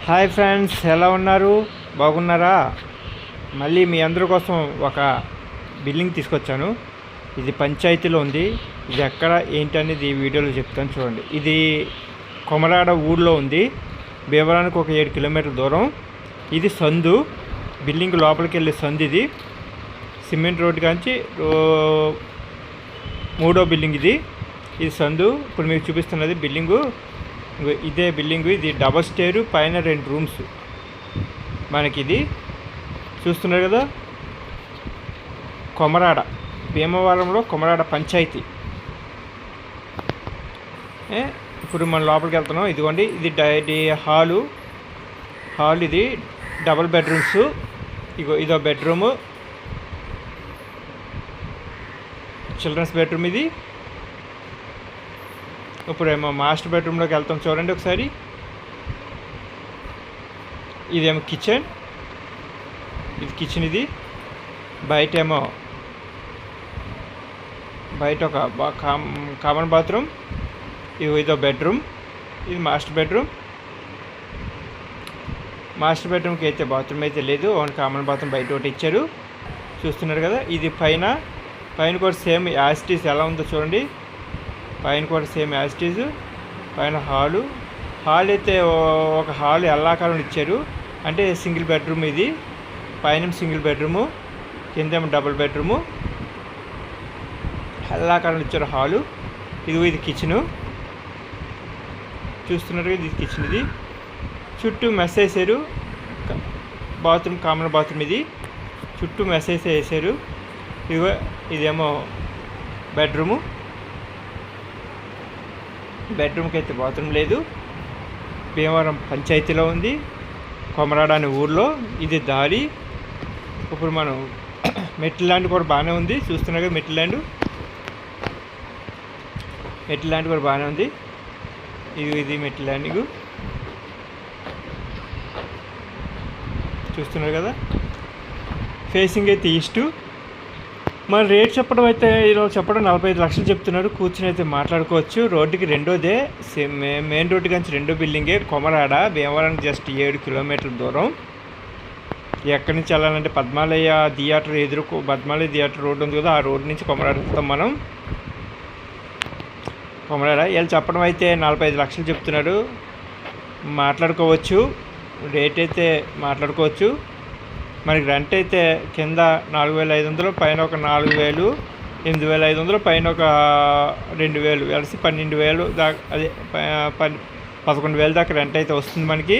Hi friends, ఎలా ఉన్నారు? బాగున్నారా? మళ్ళీ మీ అందరి కోసం ఒక బిల్డింగ్ తీసుకొచ్చాను. ఇది పంచాయతీలో ఉంది. ఇది ఎక్కడ ఏంటనేది ఈ వీడియోలో చెప్తాను, చూడండి. ఇది కొమరాడ ఊళ్ళో ఉంది. భీమవరానికి ఒక 7 కిలోమీటర్ల దూరం. ఇది సందు, బిల్డింగ్ లోపలికి వెళ్ళే సందు. ఇది సిమెంట్ రోడ్డు కాంచి 3వ బిల్డింగ్. ఇది సందు. ఇప్పుడు మీకు చూపిస్తున్నది బిల్డింగు. ఇదే బిల్డింగు. ఇది డబల్ స్టేరు, పైన 2 రూమ్స్. మనకి ఇది చూస్తున్నారు కదా, కొమరాడ, భీమవరంలో కొమరాడ పంచాయతీ. ఇప్పుడు మనం లోపలికి వెళ్తున్నాం. ఇదిగోండి, ఇది హాలు. ఇది డబుల్ బెడ్రూమ్స్. ఇదో బెడ్రూము, చిల్డ్రన్స్ బెడ్రూమ్. ఇది ఇప్పుడేమో మాస్టర్ బెడ్రూమ్లోకి వెళ్తాం, చూడండి ఒకసారి. ఇదేమో కిచెన్. ఇది కిచెన్. ఇది బయట ఒక కామన్ బాత్రూమ్. ఇదో బెడ్రూమ్. ఇది మాస్టర్ బెడ్రూమ్. మాస్టర్ బెడ్రూమ్కి అయితే బాత్రూమ్ అయితే లేదు, ఓన్లీ కామన్ బాత్రూమ్ బయట ఒకటి ఇచ్చారు. చూస్తున్నారు కదా. ఇది పైన కూడా సేమ్ యాసిటీస్ ఎలా ఉందో చూడండి. పైన కూడా సేమ్ యాసిటీస్. పైన హాల్ అయితే ఒక హాల్ ఎల్లాకాలం ఇచ్చారు, అంటే సింగిల్ బెడ్రూమ్. ఇది పైన సింగిల్ బెడ్రూము, కిందేమో డబుల్ బెడ్రూము. ఎల్లాకాలం ఇచ్చారు హాలు. ఇది కిచెను. చూస్తున్నారు, ఇది కిచెన్. ఇది చుట్టూ మెస్ వేసారు. Bathroom, common bathroom. ఇది చుట్టూ మెస్ వేసారు. ఇదేమో బెడ్రూము. బెడ్రూమ్కి అయితే బాత్రూమ్ లేదు. భీమవరం పంచాయతీలో ఉంది, కొమరాడ అనే ఊర్లో. ఇది దారి. ఇప్పుడు మనం మెట్ల ల్యాండ్ కూడా బాగానే ఉంది. చూస్తున్నారు కదా, మెట్ల ల్యాండ్ కూడా బాగానే ఉంది. ఇది మెట్ల ల్యాండింగ్. చూస్తున్నారు కదా. ఫేసింగ్ అయితే ఈస్టు. మన రేట్ చెప్పడం అయితే ఈరోజు 45 లక్షలు చెప్తున్నారు. కూర్చుని అయితే మాట్లాడుకోవచ్చు. రోడ్డుకి రెండోదే, మెయిన్ రోడ్డు నుంచి 2వ బిల్డింగే. కొమరాడ, భీమవరానికి జస్ట్ 7 కిలోమీటర్ల దూరం. ఎక్కడి నుంచి వెళ్ళాలంటే Padmalaya theatre Padmalaya theatre road ఉంది కదా, ఆ రోడ్డు నుంచి కొమరాడ వెళ్తాం మనం. కొమరాడ వీళ్ళు చెప్పడం అయితే 45 లక్షలు చెప్తున్నాడు. మాట్లాడుకోవచ్చు, రేట్ అయితే మాట్లాడుకోవచ్చు. మనకి రెంట్ అయితే కింద 4,500, పైన ఒక 4,000, 8,500, పైన ఒక 2,000 కలిసి 12,000 దాకా, అదే 11,000 దాకా రెంట్ అయితే వస్తుంది మనకి.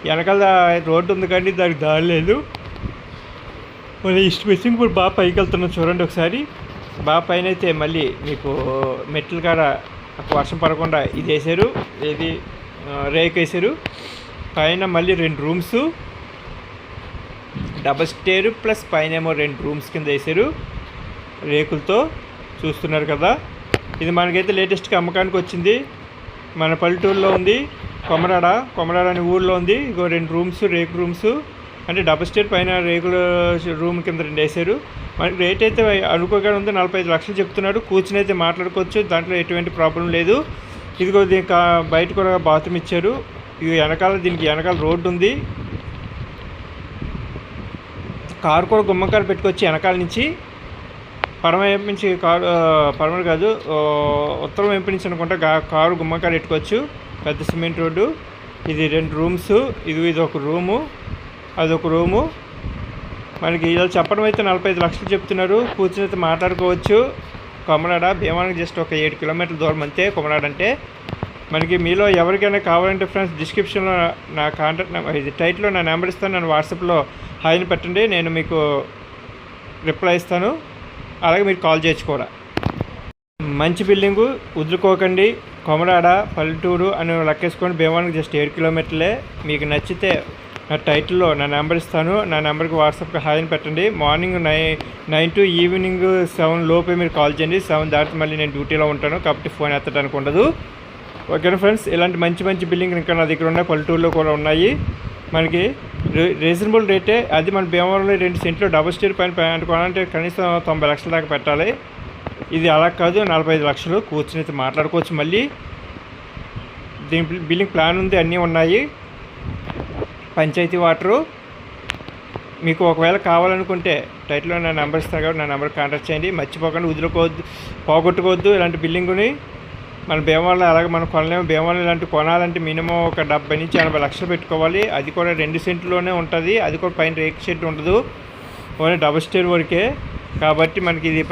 వెనకాల రోడ్డు ఉంది కానీ దానికి దారి లేదు. మళ్ళీ ఈస్ట్ ఫేసింగ్ ఇప్పుడు బాగా పైకి వెళ్తున్నాం, చూడండి ఒకసారి. బాగా పైన అయితే మళ్ళీ మీకు మెట్ల కాడ వర్షం పడకుండా ఇది వేసారు. ఇది రేక్ వేసారు. పైన మళ్ళీ 2 రూమ్స్, డబల్ స్టేరు ప్లస్ పైన ఏమో 2 రూమ్స్ కింద వేసారు రేకులతో. చూస్తున్నారు కదా. ఇది మనకైతే లేటెస్ట్గా అమ్మకానికి వచ్చింది. మన పల్లెటూరులో ఉంది, కొమరాడ అనే ఊళ్ళో ఉంది. 2 రూమ్స్, రేకు రూమ్స్, అంటే డబల్ స్టేర్ పైన రేకుల రూమ్ కింద 2 వేసారు. మనకి రేట్ అయితే అనుకోగానే ఉంది. 45 లక్షలు చెప్తున్నాడు. కూర్చుని అయితే మాట్లాడుకోవచ్చు, దాంట్లో ఎటువంటి ప్రాబ్లం లేదు. ఇదిగో దీనికి బయట కూడా బాత్రూమ్ ఇచ్చారు. దీనికి వెనకాల రోడ్డు ఉంది. కారు కూడా గుమ్మకారు పెట్టుకొచ్చి వెనకాల నుంచి, పడమ వైపు నుంచి పడమ కాదు, ఉత్తరం వైపు నుంచి అనుకుంటా కారు గుమ్మకారు పెట్టుకోవచ్చు. పెద్ద సిమెంట్ రోడ్డు. ఇది 2 రూమ్స్. ఇది ఒక రూము, అదొక రూము. మనకి ఇలా చెప్పడం అయితే 45 లక్షలు చెప్తున్నారు. కూర్చుని అయితే మాట్లాడుకోవచ్చు. కొమరాడ భీమవరానికి జస్ట్ ఒక 7 కిలోమీటర్ల దూరం అంతే కొమరాడ అంటే. మనకి మీలో ఎవరికైనా కావాలంటే ఫ్రెండ్స్, డిస్క్రిప్షన్లో నా కాంటాక్ట్, ఇది టైట్లో నా నెంబర్ ఇస్తాను. నన్ను వాట్సాప్లో హాయ్ని పెట్టండి, నేను మీకు రిప్లై ఇస్తాను. అలాగే మీరు కాల్ చేయొచ్చు కూడా. మంచి బిల్డింగు, వదులుకోకండి. కొమరాడ పల్లెటూరు అని లెక్కేసుకోండి. భీమవరానికి జస్ట్ 7 కిలోమీటర్లే. మీకు నచ్చితే నా టైటిల్లో నా నెంబర్ ఇస్తాను. నా నెంబర్కి వాట్సాప్కి హాయ్ని పెట్టండి. మార్నింగ్ 9 to ఈవినింగ్ 7 లోపే మీరు కాల్ చేయండి. 7 దాటి మళ్ళీ నేను డ్యూటీలో ఉంటాను, కాబట్టి ఫోన్ ఎత్తడానికి ఉండదు. ఓకేనా ఫ్రెండ్స్. ఇలాంటి మంచి బిల్డింగ్ ఇంకా నా దగ్గర ఉన్నాయి, పల్లెటూరులో కూడా ఉన్నాయి. మనకి రీజనబుల్ రేటే. అది మన భీమవరంలో 2 సెంట్లు డబుల్ స్టేర్ పైన కొనాలంటే కనీసం 90 లక్షల దాకా పెట్టాలి. ఇది అలా కాదు, 45 లక్షలు. కూర్చుని అయితే మాట్లాడుకోవచ్చు. మళ్ళీ దీని బిల్డింగ్ ప్లాన్ ఉంది, అన్నీ ఉన్నాయి. పంచాయతీ వాటరు. మీకు ఒకవేళ కావాలనుకుంటే టైటిల్లో నా నెంబర్ ఇస్తాను కాబట్టి నా నెంబర్ కాంటాక్ట్ చేయండి. మర్చిపోకుండా వదులుకోవద్దు, పోగొట్టుకోవద్దు ఇలాంటి బిల్డింగుని. మన భీమవరంలో అలాగే మనం కొనలేము. భీమవరం ఇలాంటి కొనాలంటే మినిమం ఒక 70 నుంచి 80 లక్షలు పెట్టుకోవాలి. అది కూడా 2 సెంట్లోనే ఉంటుంది. అది కూడా పైన రేక్ షెడ్ ఉండదు, ఓన్లీ డబుల్ స్టేర్ వరకే. కాబట్టి మనకి ఇది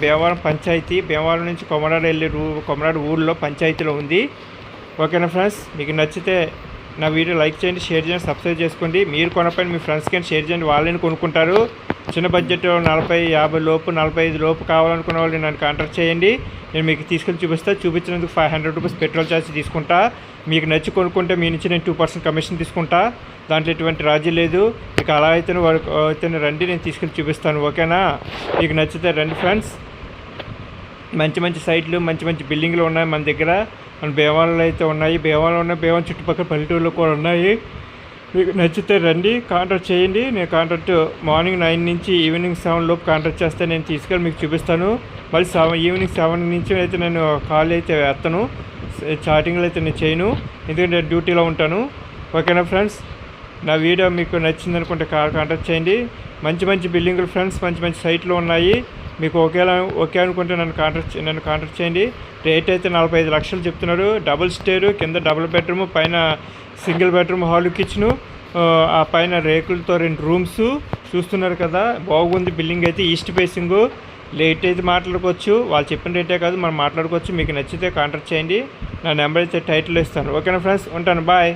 భీమవరం పంచాయతీ, భీమవరం నుంచి కొమరాడు వెళ్ళే కొమరాడు ఊళ్ళో పంచాయతీలో ఉంది. ఓకేనా ఫ్రెండ్స్, మీకు నచ్చితే నా వీడియో లైక్ చేయండి, షేర్ చేయండి, సబ్స్క్రైబ్ చేసుకోండి. మీరు కొనపైన మీ ఫ్రెండ్స్కి కానీ షేర్ చేయండి, వాళ్ళని కొనుక్కుంటారు. చిన్న బడ్జెట్ 40-50 లోపు 45 లోపు కావాలనుకున్న వాళ్ళు నన్ను కాంటాక్ట్ చేయండి. నేను మీకు తీసుకెళ్ళి చూపించినందుకు 500 రూపీస్ పెట్రోల్ ఛార్జ్ తీసుకుంటా. మీకు నచ్చి కొనుక్కుంటే మీ నుంచి నేను 2% కమిషన్ తీసుకుంటా. దాంట్లో ఎటువంటి రాజీ లేదు. మీకు అలా అయితేనే రండి, నేను తీసుకెళ్ళి చూపిస్తాను. ఓకేనా, మీకు నచ్చితే రండి ఫ్రెండ్స్. మంచి మంచి సైట్లు, మంచి మంచి బిల్డింగ్లు ఉన్నాయి మన దగ్గర. మన భీమవరంలో అయితే ఉన్నాయి, భీమవరంలో ఉన్నాయి, భీమవరం చుట్టుపక్కల పల్లెటూరులో కూడా ఉన్నాయి. మీకు నచ్చితే రండి, కాంటాక్ట్ చేయండి. నేను కాంటాక్ట్ మార్నింగ్ 9 నుంచి ఈవినింగ్ 7 లోపు కాంటాక్ట్ చేస్తే నేను తీసుకెళ్ళి మీకు చూపిస్తాను. మళ్ళీ ఈవినింగ్ 7 నుంచి అయితే నేను కాల్ అయితే వేస్తాను, చాటింగ్లో అయితే నేను చేయను, ఎందుకంటే డ్యూటీలో ఉంటాను. ఓకేనా ఫ్రెండ్స్, నా వీడియో మీకు నచ్చింది అనుకుంటే కాంటాక్ట్ చేయండి. మంచి మంచి బిల్డింగులు ఫ్రెండ్స్, మంచి మంచి సైట్లు ఉన్నాయి. మీకు ఓకే అనుకుంటే నన్ను కాంటాక్ట్ చేయండి. రేట్ అయితే 45 లక్షలు చెప్తున్నారు. డబుల్ స్టేరు, కింద డబుల్ బెడ్రూమ్, పైన సింగిల్ బెడ్రూమ్, హాల్, కిచెను, ఆ పైన రేకులతో 2 రూమ్స్. చూస్తున్నారు కదా, బాగుంది బిల్డింగ్ అయితే. East facing. రేట్ అయితే మాట్లాడుకోవచ్చు, వాళ్ళు చెప్పిన రేటే కాదు, మనం మాట్లాడుకోవచ్చు. మీకు నచ్చితే కాంటాక్ట్ చేయండి. నా నెంబర్ అయితే టైటిల్ ఇస్తాను. ఓకేనా ఫ్రెండ్స్, ఉంటాను, బాయ్.